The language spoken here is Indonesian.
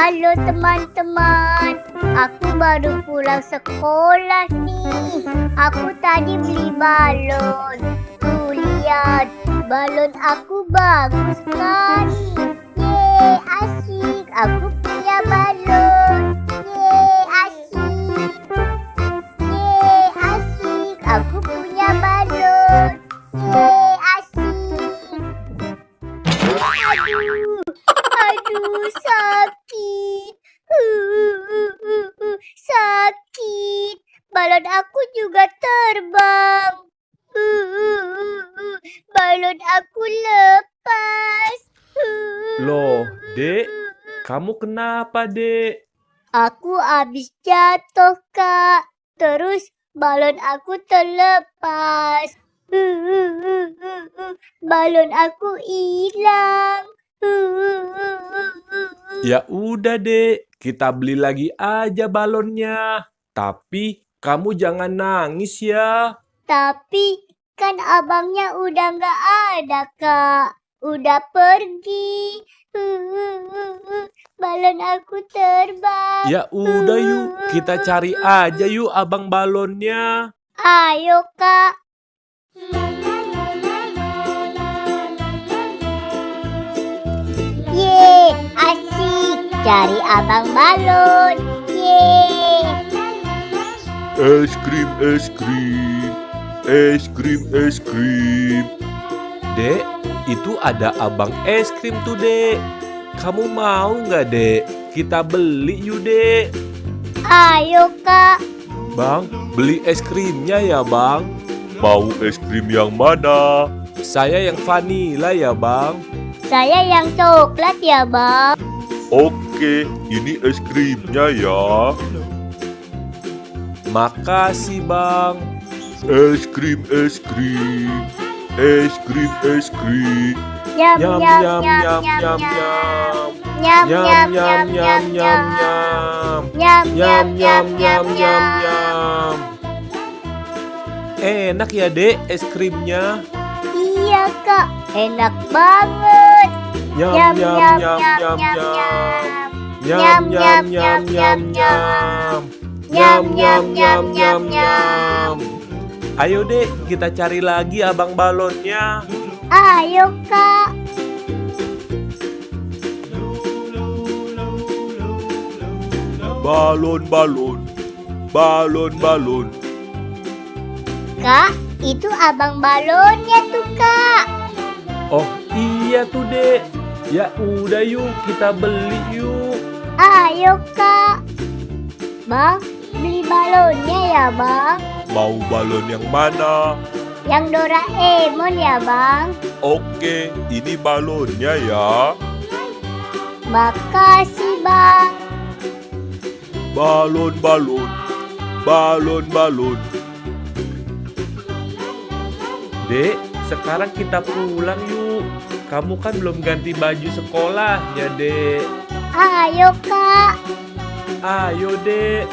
Halo teman-teman, aku baru pulang sekolah nih. Aku tadi beli balon. Tuh lihat, balon aku bagus sekali. Yeay, asyik. Aku punya balon. Yeay, asyik. Yeay, asyik. Aku punya balon. Yeay, asyik. Aduh, sakit. Sakit. Balon aku juga terbang. Balon aku lepas. Loh, Dek, kamu kenapa, Dek? Aku habis jatuh, Kak. Terus balon aku terlepas. Balon aku hilang. Ya udah, Dek, kita beli lagi aja balonnya. Tapi kamu jangan nangis ya. Tapi kan abangnya udah nggak ada, Kak. Udah pergi. Balon aku terbang. Ya udah yuk, kita cari aja yuk abang balonnya. Ayo, Kak. Yeay, asik. Cari abang balon. Yeay. Es krim, es krim. Es krim, es krim. Dek, itu ada abang es krim tuh, Dek. Kamu mau nggak, Dek? Kita beli yuk, Dek. Ayo, Kak. Bang, beli es krimnya ya, Bang. Mau es krim yang mana? Saya yang vanila ya, Bang. Saya yang coklat ya, Bang. Oke, ini es krimnya ya. Makasih, Bang. Es krim, es krim. Es krim, es krim. Nyam, Nyam, nyam, nyam, nyam, nyam, nyam, nyam, nyam. nyam. Nyam, Nyam, nyam, nyam, nyam, nyam, nyam, nyam, nyam. nyam, Nyam, nyam, nyam, nyam, nyam. nyam. Enak ya, Dek, es krimnya. Iya, Kak. Enak banget. Nyam, Nyam, nyam, nyam, nyam, nyam, nyam, nyam, nyam. nyam. Nyam, nyam, nyam, nyam, nyam. Nyam, nyam, nyam, nyam, nyam. Ayo, Dek, kita cari lagi abang balonnya. Ayo, Kak. Balon, balon. Balon, balon. Kak, itu abang balonnya tuh, Kak. Oh iya tuh, Dek. Ya udah yuk, kita beli yuk. Ayo, Kak. Bang, beli balonnya ya, Bang. Mau balon yang mana? Yang Doraemon ya, Bang. Oke, ini balonnya ya. Makasih, Bang. Balon, balon. Balon, balon. Dek, sekarang kita pulang yuk. Kamu kan belum ganti baju sekolah ya, Dek. Ayo, Kak. Ayo, Dek.